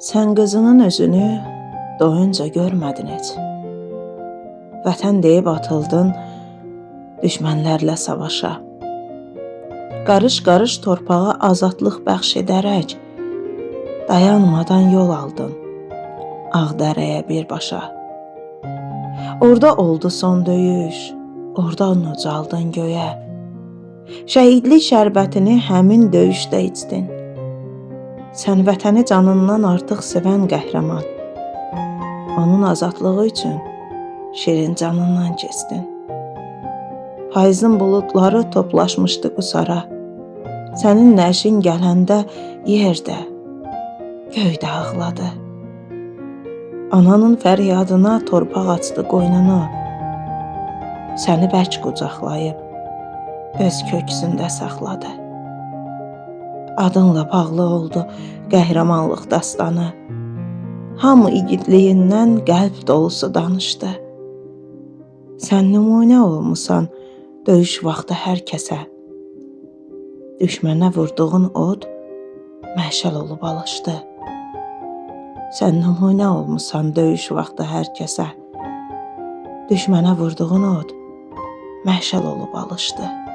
Sən qızının özünü doyunca görmədin heç. Vətən deyib atıldın düşmənlərlə savaşa. Qarış-qarış torpağa azadlıq bəxş edərək dayanmadan yol aldın Ağdərəyə birbaşa. Orada oldu son döyüş, oradan ucaldın göyə. Şəhidlik şərbətini həmin döyüşdə içdin. Sən vətəni canından artıq sevən qəhrəman. Onun azadlığı üçün şirin canından keçdin. Payızın buludları toplaşmışdı qusara. Sənin nəşin gələndə yerdə, göydə ağladı. Ananın fəryadına torpaq açdı qoynunu. Səni bərk qucaqlayıb, öz köksündə saxladı. Adınla bağlı oldu qəhrəmanlıq dastanı. Hamı igidliyindən qəlb dolusu danışdı. Sən nümunə olmusan döyüş vaxtı hər kəsə. Düşmənə vurduğun od məşəl olub alışdı. Sən nümunə olmusan döyüş vaxtı hər kəsə. Düşmənə vurduğun od məşəl olub alışdı.